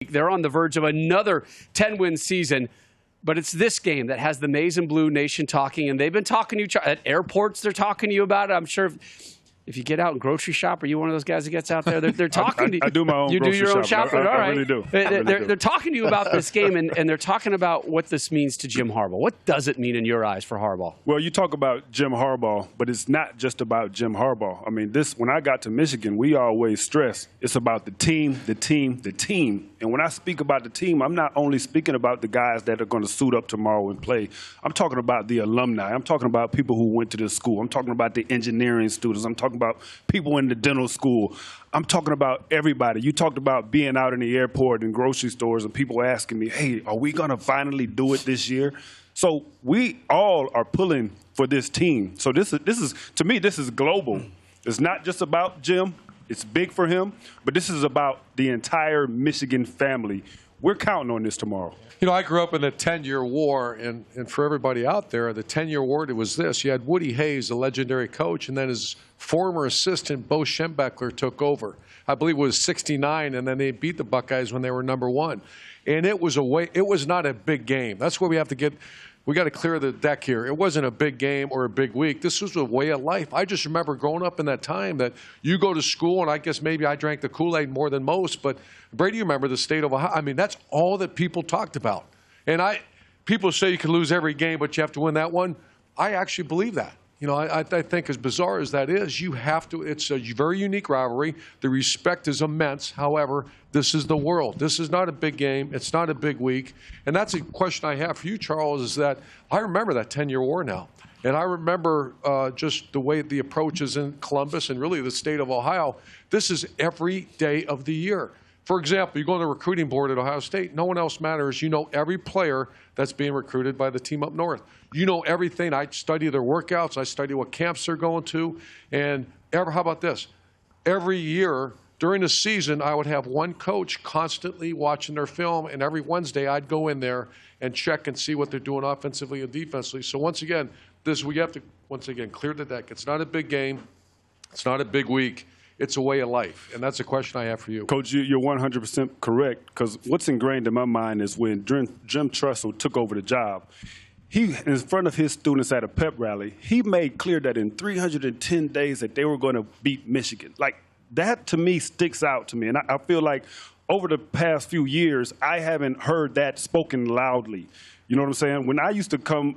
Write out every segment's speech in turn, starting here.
They're on the verge of another 10-win season. But it's this game that has the Maize and Blue Nation talking, and they've been talking to you at airports. They're talking to you about it. I'm sure if you get out and grocery shop, are you one of those guys that gets out there? They're talking to you. I do my own You do your own shopping? All right. I really do. They're talking to you about this game, and they're talking about what this means to Jim Harbaugh. What does it mean in your eyes for Harbaugh? Well, you talk about Jim Harbaugh, but it's not just about Jim Harbaugh. I mean, when I got to Michigan, we always stress it's about the team, the team, the team. And when I speak about the team, I'm not only speaking about the guys that are going to suit up tomorrow and play. I'm talking about the alumni. I'm talking about people who went to this school. I'm talking about the engineering students. I'm talking about people in the dental school. I'm talking about everybody. You talked about being out in the airport and grocery stores and people asking me, hey, are we going to finally do it this year? So we all are pulling for this team. So this is to me, this is global. It's not just about Jim. It's big for him, but this is about the entire Michigan family. We're counting on this tomorrow. You know, I grew up in the 10-year war, and for everybody out there, the 10-year war, it was this. You had Woody Hayes, the legendary coach, and then his former assistant, Bo Schembechler, took over. I believe it was 69, and then they beat the Buckeyes when they were #1. And it was not a big game. That's where we have to get. We got to clear the deck here. It wasn't a big game or a big week. This was a way of life. I just remember growing up in that time that you go to school, and I guess maybe I drank the Kool-Aid more than most, but Brady, you remember the state of Ohio. I mean, that's all that people talked about. And people say you can lose every game, but you have to win that one. I actually believe that. You know, I think as bizarre as that is, you have to. It's a very unique rivalry. The respect is immense. However, this is the world. This is not a big game. It's not a big week. And that's a question I have for you, Charles, is that I remember that 10-year war now. And I remember just the way the approach is in Columbus and really the state of Ohio. This is every day of the year. For example, you go on the recruiting board at Ohio State, no one else matters. You know every player that's being recruited by the team up north. You know everything. I study their workouts. I study what camps they're going to. And how about this? Every year during the season, I would have one coach constantly watching their film, and every Wednesday I'd go in there and check and see what they're doing offensively and defensively. So once again, we have to, once again, clear the deck. It's not a big game. It's not a big week. It's a way of life, and that's a question I have for you. Coach, you're 100% correct, because what's ingrained in my mind is when Jim Tressel took over the job, he, in front of his students at a pep rally, he made clear that in 310 days that they were going to beat Michigan. Like, that to me sticks out to me, and I feel like over the past few years, I haven't heard that spoken loudly. You know what I'm saying? When I used to come,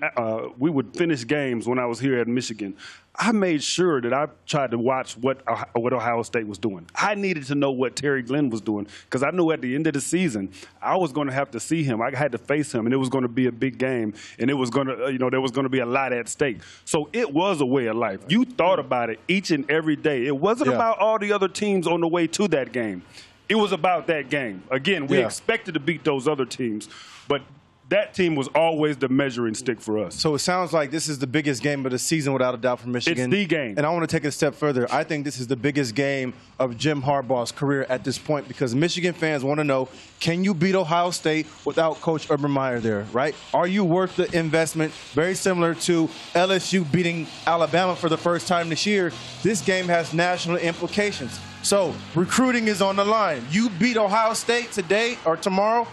we would finish games when I was here at Michigan. I made sure that I tried to watch what Ohio State was doing. I needed to know what Terry Glenn was doing because I knew at the end of the season I was going to have to see him. I had to face him, and it was going to be a big game, and it was going to, there was going to be a lot at stake. So it was a way of life. You thought about it each and every day. It wasn't about all the other teams on the way to that game. It was about that game. Again, we expected to beat those other teams, but that team was always the measuring stick for us. So it sounds like this is the biggest game of the season without a doubt for Michigan. It's the game. And I want to take it a step further. I think this is the biggest game of Jim Harbaugh's career at this point because Michigan fans want to know, can you beat Ohio State without Coach Urban Meyer there, right? Are you worth the investment? Very similar to LSU beating Alabama for the first time this year. This game has national implications. So recruiting is on the line. You beat Ohio State today or tomorrow,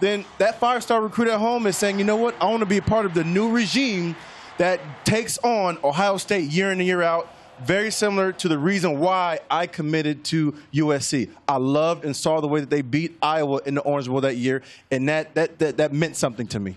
then that five-star recruit at home is saying, you know what, I want to be a part of the new regime that takes on Ohio State year in and year out, very similar to the reason why I committed to USC. I loved and saw the way that they beat Iowa in the Orange Bowl that year, and that meant something to me.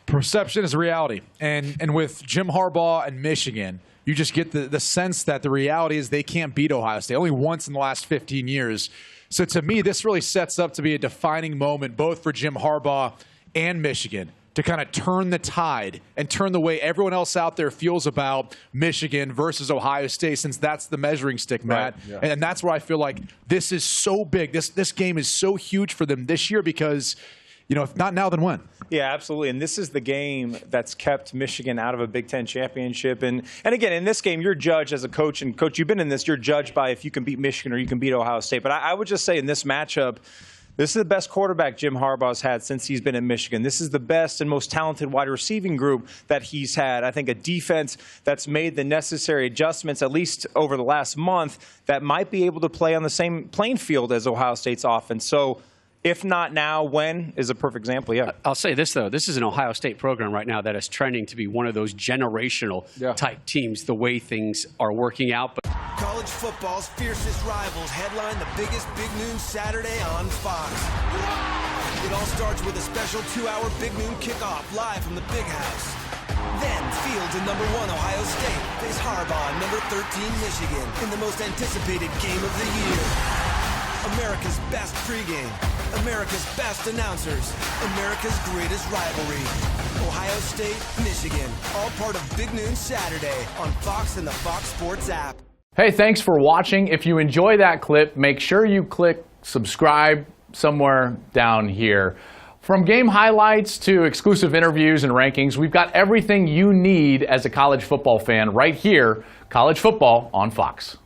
Perception is reality. And with Jim Harbaugh and Michigan, you just get the sense that the reality is they can't beat Ohio State. Only once in the last 15 years. So to me, this really sets up to be a defining moment both for Jim Harbaugh and Michigan to kind of turn the tide and turn the way everyone else out there feels about Michigan versus Ohio State, since that's the measuring stick, Matt. Right, yeah. And that's where I feel like this is so big. This game is so huge for them this year because, if not now, then when? Yeah, absolutely. And this is the game that's kept Michigan out of a Big Ten championship. And again, in this game, you're judged as a coach. And, Coach, you've been in this. You're judged by if you can beat Michigan or you can beat Ohio State. But I would just say in this matchup, this is the best quarterback Jim Harbaugh's had since he's been in Michigan. This is the best and most talented wide receiving group that he's had. I think a defense that's made the necessary adjustments, at least over the last month, that might be able to play on the same playing field as Ohio State's offense. So, if not now, when is a perfect example. Yeah. I'll say this, though. This is an Ohio State program right now that is trending to be one of those generational type teams, the way things are working out. But college football's fiercest rivals headline the biggest Big Noon Saturday on Fox. It all starts with a special 2-hour Big Noon Kickoff live from the Big House. Then Fields and number 1 Ohio State face Harbaugh and number 13 Michigan in the most anticipated game of the year. America's best pregame, America's best announcers, America's greatest rivalry. Ohio State, Michigan, all part of Big Noon Saturday on Fox and the Fox Sports app. Hey, thanks for watching. If you enjoy that clip, make sure you click subscribe somewhere down here. From game highlights to exclusive interviews and rankings, we've got everything you need as a college football fan right here, College Football on Fox.